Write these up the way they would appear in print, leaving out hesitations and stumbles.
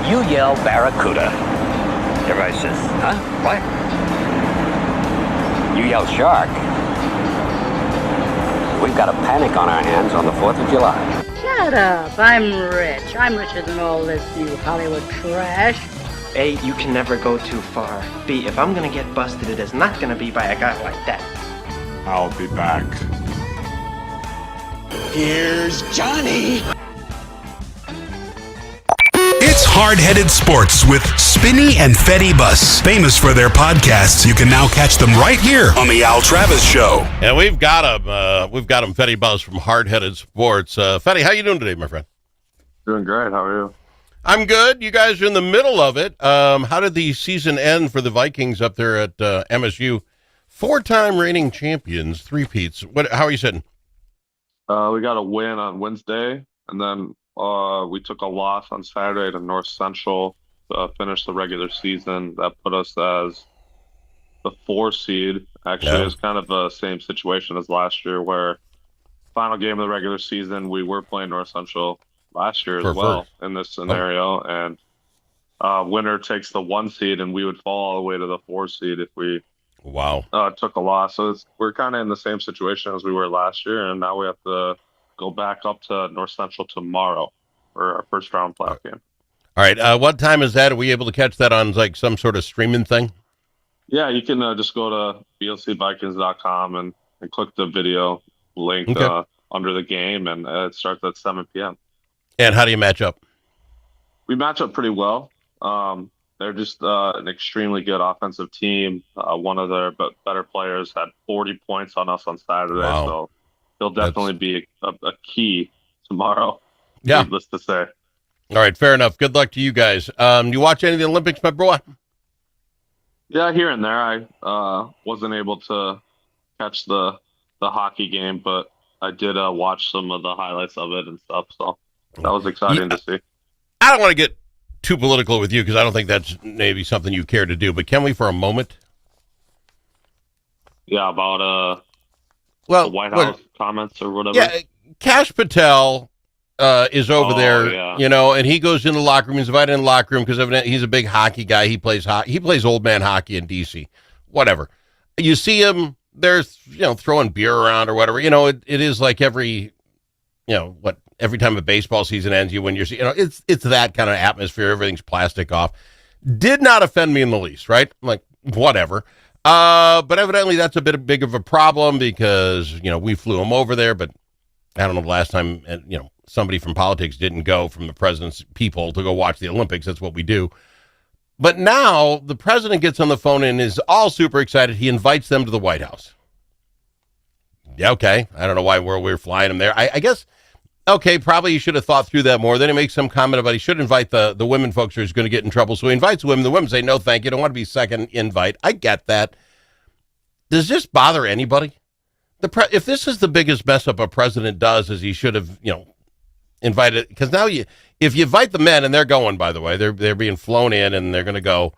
you yell Barracuda. Everybody says, huh? What? You yell shark. We've got a panic on our hands on the 4th of July. Shut up. I'm rich. I'm richer than all this, you Hollywood trash. A, you can never go too far. B, if I'm gonna get busted, it is not gonna be by a guy like that. I'll be back. Here's Johnny. It's Hard-Headed Sports with Spinny and Fetty Bus. Famous for their podcasts, you can now catch them right here on the Al Travis Show. And we've got him, Fetty Bus from Hard-Headed Sports. Fetty, how you doing today, my friend? Doing great. How are you? I'm good. You guys are in the middle of it. How did the season end for the Vikings up there at MSU? 4-time reigning champions, three-peats. How are you sitting? We got a win on Wednesday, and then we took a loss on Saturday to North Central to finish the regular season. That put us as the 4 seed. Actually, It's kind of the same situation as last year, where final game of the regular season, we were playing North Central last year as well in this scenario, and winner takes the 1 seed, and we would fall all the way to the 4 seed if we took a loss. So we're kind of in the same situation as we were last year, and now we have to go back up to North Central tomorrow for our first round playoff game. All right. What time is that? Are we able to catch that on like some sort of streaming thing? Yeah, you can just go to blcvikings.com and click the video link under the game, and it starts at 7 p.m. And how do you match up? We match up pretty well. They're just an extremely good offensive team. One of their better players had 40 points on us on Saturday, so he'll definitely be a key tomorrow. Yeah. Needless to say. All right, fair enough. Good luck to you guys. You watch any of the Olympics, my boy? Yeah, here and there. I wasn't able to catch the hockey game, but I did watch some of the highlights of it and stuff, so that was exciting to see. I don't want to get too political with you because I don't think that's maybe something you care to do, but can we for a moment? Yeah, about the White House comments or whatever. Yeah, Kash Patel is over there, and he goes in the locker room. He's invited in the locker room because he's a big hockey guy. He plays old man hockey in D.C., whatever. You see him, there's, throwing beer around or whatever. It is like every time a baseball season ends, it's that kind of atmosphere. Everything's plastic off. Did not offend me in the least, right? I'm like, whatever. But evidently that's a bit big of a problem because, we flew him over there, but I don't know the last time, somebody from politics didn't go from the president's people to go watch the Olympics. That's what we do. But now the president gets on the phone and is all super excited. He invites them to the White House. Yeah, okay. I don't know why we're flying him there. I guess, okay, probably he should have thought through that more. Then he makes some comment about he should invite the women folks who are going to get in trouble. So he invites women. The women say, no, thank you. Don't want to be second invite. I get that. Does this bother anybody? If this is the biggest mess up a president does, is he should have, invited, because now if you invite the men and they're going, by the way, they're being flown in and they're going to go,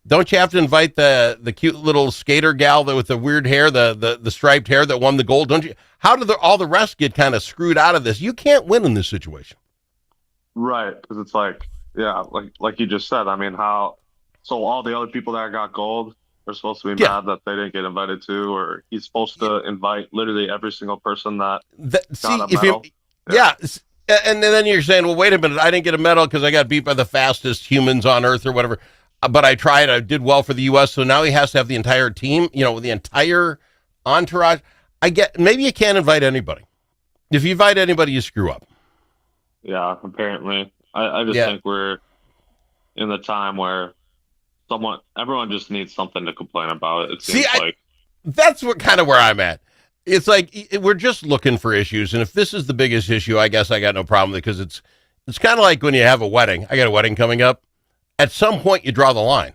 don't you have to invite the cute little skater gal with the weird hair, the striped hair that won the gold? Don't you? How do all the rest get kind of screwed out of this? You can't win in this situation. Right, because it's like you just said, I mean, so all the other people that got gold are supposed to be mad that they didn't get invited to, or he's supposed to invite literally every single person that got a medal. And then you're saying, well, wait a minute, I didn't get a medal because I got beat by the fastest humans on Earth or whatever. But I tried. I did well for the U.S., so now he has to have the entire team, the entire entourage. I get, maybe you can't invite anybody. If you invite anybody, you screw up. Yeah, apparently. I just think we're in the time where everyone just needs something to complain about. It seems like that's kind of where I'm at. It's like we're just looking for issues, and if this is the biggest issue, I guess I got no problem with it, because it's kind of like when you have a wedding. I got a wedding coming up. At some point, you draw the line.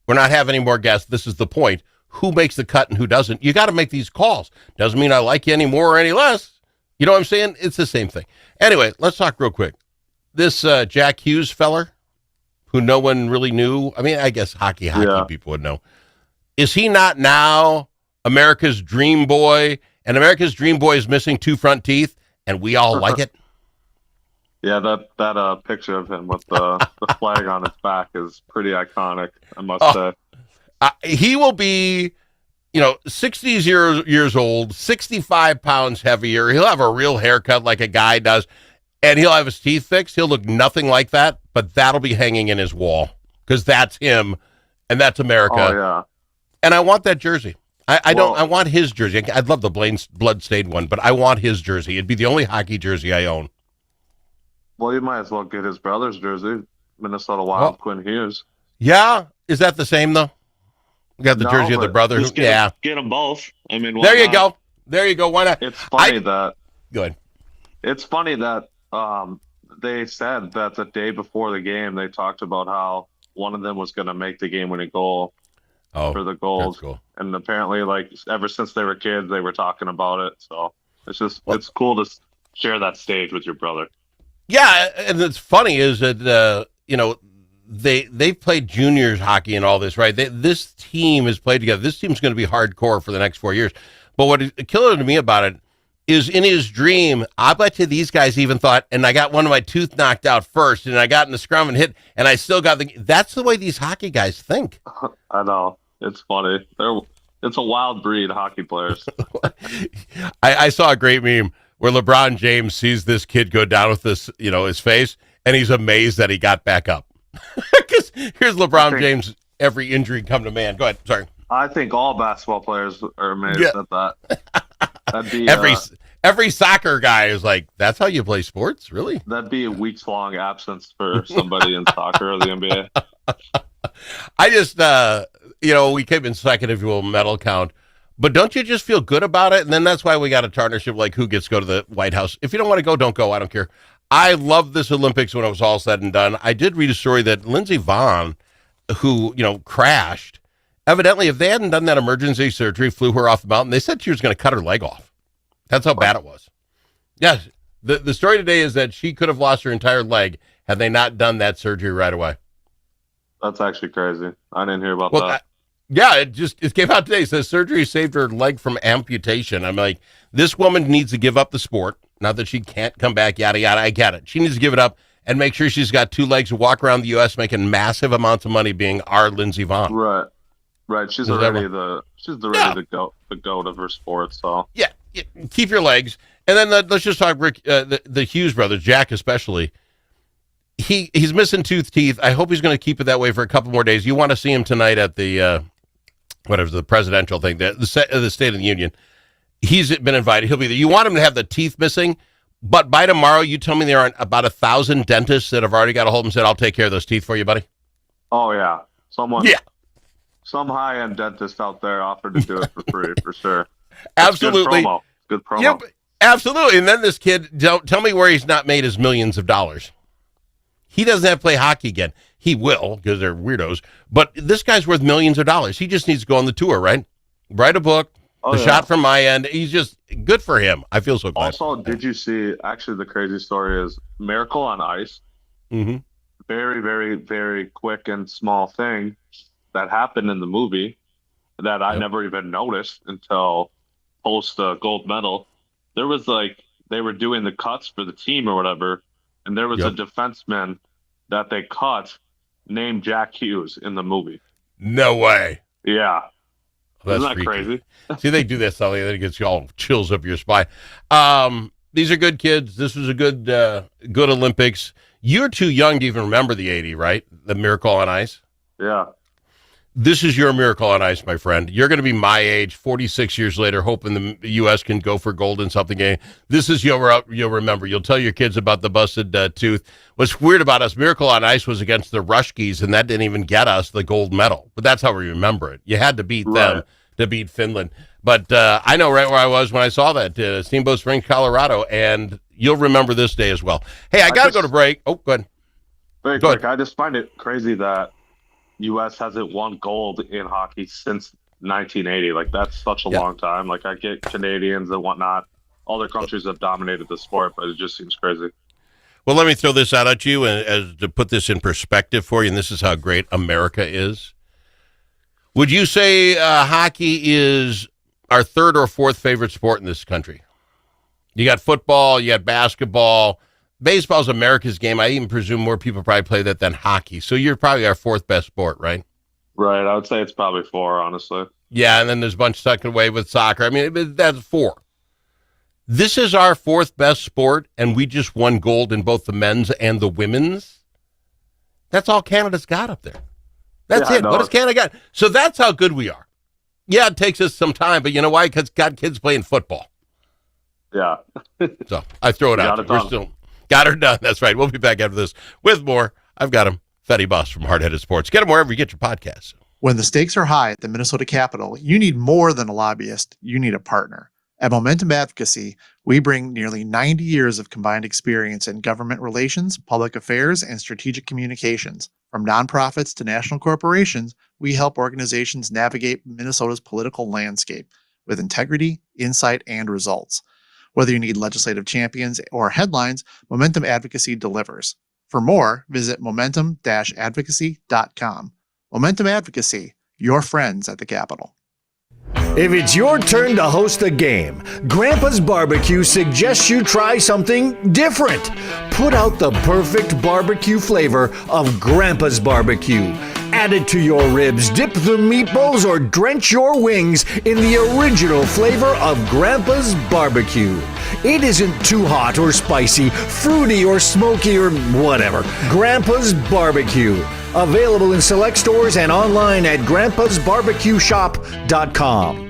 We're not having any more guests. This is the point. Who makes the cut and who doesn't? You got to make these calls. Doesn't mean I like you any more or any less. You know what I'm saying? It's the same thing. Anyway, let's talk real quick. This Jack Hughes feller, who no one really knew. I mean, I guess hockey people would know. Is he not now America's dream boy? And America's dream boy is missing 2 front teeth, and we all like it? Yeah, that picture of him with the flag on his back is pretty iconic, I must Oh, say. he will be, 60 years old, 65 pounds heavier. He'll have a real haircut like a guy does, and he'll have his teeth fixed. He'll look nothing like that, but that'll be hanging in his wall because that's him, and that's Oh America. yeah. And I want that jersey. I don't. I Well, want his jersey. I'd love the blood-stained one, but I want his jersey. It'd be the only hockey jersey I own. well, you might as well get his brother's jersey, Minnesota Oh, Wild, Quinn Hughes. yeah. Is that the same though? You got the No, jersey of the but brother. just Yeah. get them both. I mean, why There you not? go. There you go. Why not? It's funny I that good. it's funny that they said that the day before the game they talked about how one of them was going to make the game-winning goal Oh, for the that's goals, cool. and apparently, like ever since they were kids, they were talking about it. So Well, it's cool to share that stage with your brother. yeah, and it's funny is that they played juniors hockey and all this, right? This team has played together. This team's going to be hardcore for the next 4 years. But what is killer to me about it is in his dream, I bet you these guys even thought, and I got one of my tooth knocked out first, and I got in the scrum and hit, and I still got the. That's the way these hockey guys think. I know it's funny. It's a wild breed, hockey players. I saw a great meme where LeBron James sees this kid go down with this, his face, and he's amazed that he got back up. Because here's LeBron James, every injury come to man. Go ahead. Sorry. I think all basketball players are amazed Yeah. at that. That'd be Every soccer guy is like, that's how you play sports? Really? that'd be a weeks long absence for somebody in soccer or the NBA. I just, we came in second, if you will, medal count. But don't you just feel good about it? And then that's why we got a partnership like who gets to go to the White House. If you don't want to go, don't go. I don't care. I love this Olympics when it was all said and done. I did read a story that Lindsey Vonn, who, crashed, evidently, if they hadn't done that emergency surgery, flew her off the mountain, they said she was going to cut her leg off. That's how bad it was. Yes. The story today is that she could have lost her entire leg had they not done that surgery right away. That's actually crazy. I didn't hear about Well, that. yeah, it came out today. It says surgery saved her leg from amputation. I'm like, this woman needs to give up the sport. Not that she can't come back, yada, yada. I get it. She needs to give it up and make sure she's got two legs to walk around the U.S. making massive amounts of money being our Lindsey Vonn. Right. She's Is that already the goat of her sport. So Yeah, keep your legs. And then let's just talk Rick, the Hughes brothers, Jack especially. He's missing teeth. I hope he's going to keep it that way for a couple more days. You want to see him tonight at the the presidential thing, the State of the Union. He's been invited. He'll be there. You want him to have the teeth missing, but by tomorrow, you tell me there are about 1,000 dentists that have already got a hold of him and said, "I'll take care of those teeth for you, buddy." oh yeah, some high end dentist out there offered to do it for free for sure. That's Absolutely. Good promo. Yep, absolutely. And then this kid, don't tell me where he's not made his millions of dollars. He doesn't have to play hockey again. He will because they're weirdos. But this guy's worth millions of dollars. He just needs to go on the tour, right? Write a book. Oh, The yeah. shot from my end. He's just good for him. I feel so glad. Also, did you see? Actually, the crazy story is Miracle on Ice. Mm-hmm. Very, very, very quick and small thing that happened in the movie that I never even noticed until post gold medal. There was they were doing the cuts for the team or whatever, and there was a defenseman that they cut named Jack Hughes in the movie. No way. Yeah. That's Isn't that freaky. crazy? See, they do that stuff. It gets you all chills up your spine. These are good kids. This was a good Olympics. You're too young to even remember the 80, right? The Miracle on Ice. Yeah. This is your Miracle on Ice, my friend. You're going to be my age, 46 years later, hoping the U.S. can go for gold in something game. This is you'll remember. You'll tell your kids about the busted tooth. What's weird about us, Miracle on Ice was against the Rushkies, and that didn't even get us the gold medal. But that's how we remember it. You had to beat them to beat Finland. But I know right where I was when I saw that, Steamboat Springs, Colorado, and you'll remember this day as well. Hey, I got to go to break. Oh, go ahead. Very Go quick. I just find it crazy that U.S. hasn't won gold in hockey since 1980. Like, that's such a long time. Like, I get Canadians and whatnot. Other countries have dominated the sport, but it just seems crazy. Well, let me throw this out at you as to put this in perspective for you, and this is how great America is. Would you say hockey is our third or fourth favorite sport in this country? You got football, you got basketball, Baseball's America's game. I even presume more people probably play that than hockey. So you're probably our fourth best sport, right? Right. I would say it's probably 4, honestly. Yeah, and then there's a bunch stuck away with soccer. I mean, that's 4. This is our fourth best sport, and we just won gold in both the men's and the women's. That's all Canada's got up there. That's it. What has Canada got? So that's how good we are. Yeah, it takes us some time, but you know why? Because got kids playing football. Yeah. So I throw it out. We're still got her done. That's right. We'll be back after this with more. I've got him, Fetty Bus from Hard Headed Sports. Get him wherever you get your podcasts. When the stakes are high at the Minnesota Capitol, you need more than a lobbyist. You need a partner. At Momentum Advocacy, we bring nearly 90 years of combined experience in government relations, public affairs, and strategic communications. From nonprofits to national corporations, we help organizations navigate Minnesota's political landscape with integrity, insight, and results. Whether you need legislative champions or headlines, Momentum Advocacy delivers. For more, visit momentum-advocacy.com. Momentum Advocacy, your friends at the Capitol. If it's your turn to host a game, Grandpa's Barbecue suggests you try something different. Put out the perfect barbecue flavor of Grandpa's Barbecue. Add it to your ribs, dip the meatballs, or drench your wings in the original flavor of Grandpa's Barbecue. It isn't too hot or spicy, fruity or smoky or whatever. Grandpa's Barbecue. Available in select stores and online at grandpasbarbecueshop.com.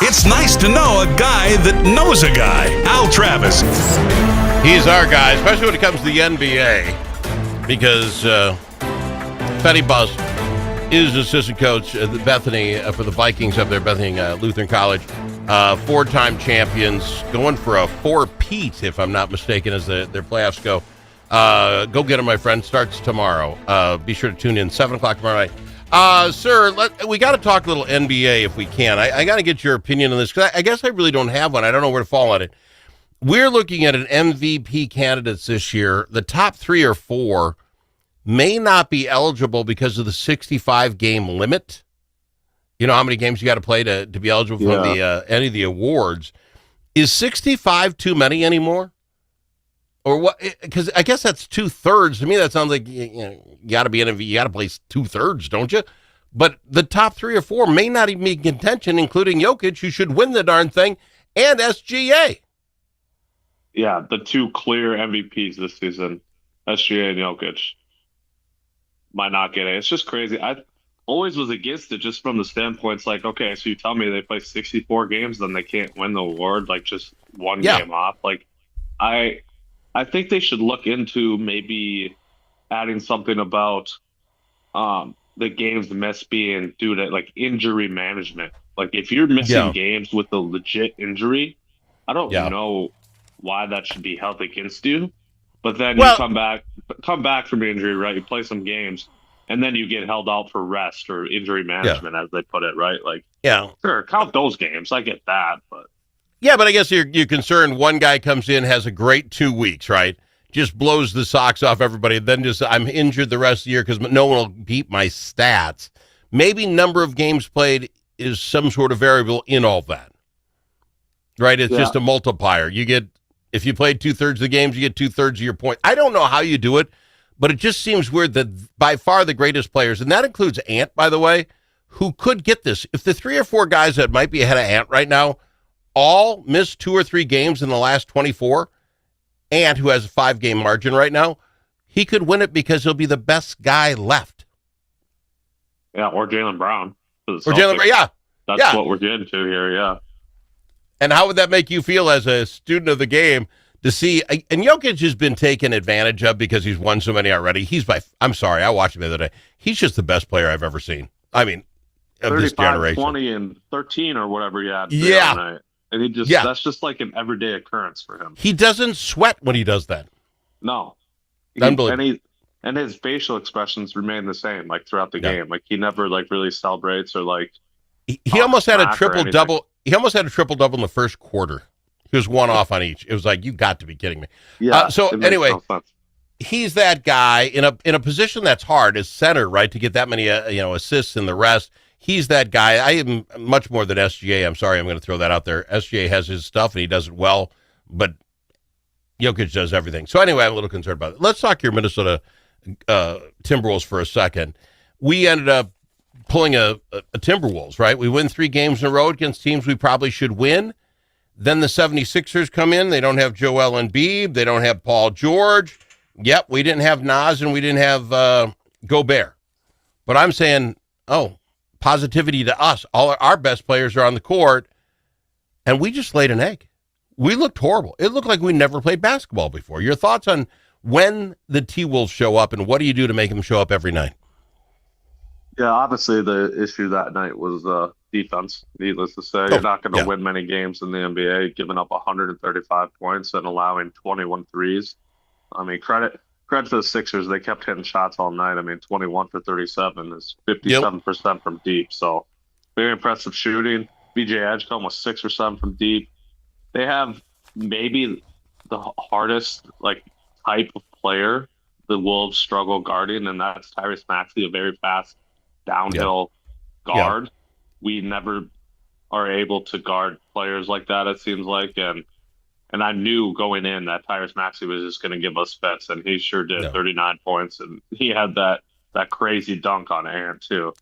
It's nice to know a guy that knows a guy. Al Travis. He's our guy, especially when it comes to the NBA, because Fetty Bus is assistant coach at Bethany for the Vikings up there, Bethany Lutheran College. 4-time champions, going for a 4-peat, if I'm not mistaken, as their playoffs go. Go get him, my friend. Starts tomorrow. Be sure to tune in 7 o'clock tomorrow night. Sir, we got to talk a little NBA if we can. I got to get your opinion on this, because I guess I really don't have one. I don't know where to fall on it. We're looking at an MVP candidates this year. The top 3 or 4 may not be eligible because of the 65-game limit. You know how many games you got to play to be eligible for any of the awards. Is 65 too many anymore? Or what? Because I guess that's 2/3. To me, that sounds like you got to be in. You got to play 2/3, don't you? But the top 3 or 4 may not even be in contention, including Jokic, who should win the darn thing, and SGA. Yeah, the 2 clear MVPs this season, SGA and Jokic, might not get it. It's just crazy. I always was against it, just from the standpoint, it's like, okay, so you tell me they play 64 games, then they can't win the award, like just one game off. Like, I think they should look into maybe adding something about the games missed being due to like injury management. Like if you're missing games with a legit injury, I don't know why that should be held against you. But then you come back from injury, right? You play some games, and then you get held out for rest or injury management, as they put it, right? Like, sure, count those games. I get that, but but I guess you're concerned. One guy comes in, has a great 2 weeks, right? Just blows the socks off everybody. Then just I'm injured the rest of the year because no one will beat my stats. Maybe number of games played is some sort of variable in all that, right? It's just a multiplier. You get. If you played 2/3 of the games, you get 2/3 of your point. I don't know how you do it, but it just seems weird that by far the greatest players, and that includes Ant, by the way, who could get this. If the 3 or 4 guys that might be ahead of Ant right now all missed 2 or 3 games in the last 24, Ant, who has a 5-game margin right now, he could win it because he'll be the best guy left. Yeah, or Jaylen Brown. Or Jaylen Brown, That's what we're getting to here, And how would that make you feel as a student of the game to see? And Jokic has been taken advantage of because he's won so many already. I'm sorry, I watched him the other day. He's just the best player I've ever seen. I mean, of this generation. 20 and 13 or whatever he had. Yeah. And he just that's just like an everyday occurrence for him. He doesn't sweat when he does that. No. Unbelievable. And his facial expressions remain the same, like throughout the game. Like he never like really celebrates or like he almost had a triple double. He almost had a triple double in the first quarter. He was 1 off on each. It was like, you got to be kidding me. Yeah. So anyway, he's that guy in a position that's hard as center, right? To get that many assists and the rest. He's that guy. I am much more than SGA. I'm sorry, I'm going to throw that out there. SGA has his stuff and he does it well, but Jokic does everything. So anyway, I'm a little concerned about it. Let's talk your Minnesota Timberwolves for a second. We ended up pulling a Timberwolves, right? We win 3 games in a row against teams we probably should win. Then the 76ers come in. They don't have Joel Embiid. They don't have Paul George. Yep, we didn't have Nas and we didn't have Gobert. But I'm saying, positivity to us. All our best players are on the court, and we just laid an egg. We looked horrible. It looked like we never played basketball before. Your thoughts on when the T-Wolves show up, and what do you do to make them show up every night? Yeah, obviously the issue that night was defense, needless to say. You're not going to win many games in the NBA, giving up 135 points and allowing 21 threes. I mean, credit to the Sixers. They kept hitting shots all night. I mean, 21 for 37 is 57% from deep. So very impressive shooting. BJ Edgecombe was 6 or 7 from deep. They have maybe the hardest type of player the Wolves struggle guarding, and that's Tyrese Maxey, a very fast downhill guard. We never are able to guard players like that, it seems like, and I knew going in that Tyrese Maxey was just going to give us fits, and he sure did. 39 points, and he had that crazy dunk on Ant too.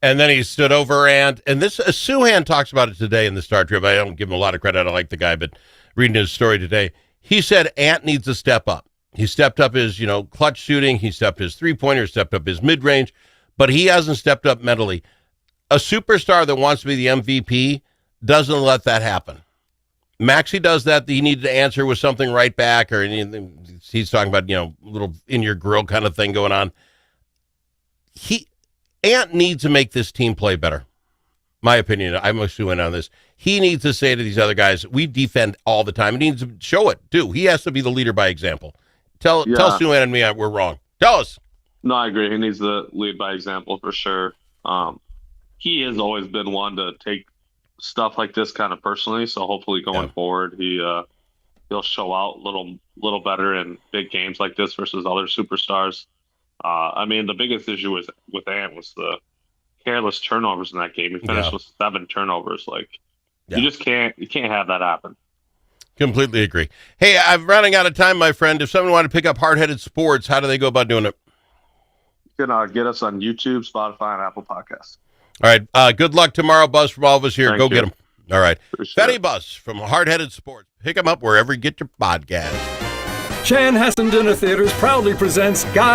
And then he stood over Ant, and this Suhan talks about it today in the Star Trib. I don't give him a lot of credit. I like the guy, but reading his story today, he said Ant needs to step up. He stepped up his clutch shooting. He stepped his 3-pointer, stepped up his mid-range, but he hasn't stepped up mentally. A superstar that wants to be the MVP doesn't let that happen. Maxey does that. He needed to answer with something right back, or he's talking about, little in your grill kind of thing going on. Ant needs to make this team play better. My opinion, I'm assuming on this. He needs to say to these other guys, we defend all the time. He needs to show it, too. He has to be the leader by example. Tell Suhan and me we're wrong. Tell us. No, I agree. He needs to lead by example for sure. He has always been one to take stuff like this kind of personally. So hopefully going forward, he'll show out a little better in big games like this versus other superstars. I mean, the biggest issue with Ant was the careless turnovers in that game. He finished with 7 turnovers. You just can't have that happen. Completely agree. Hey, I'm running out of time, my friend. If someone wanted to pick up Hard-Headed Sports, how do they go about doing it? You can get us on YouTube, Spotify, and Apple Podcasts. All right. Good luck tomorrow, Buzz, from all of us here. Go get them. All right. Fetty Buzz from Hard-Headed Sports. Pick them up wherever you get your podcast. Chanhassen Dinner Theaters proudly presents Guy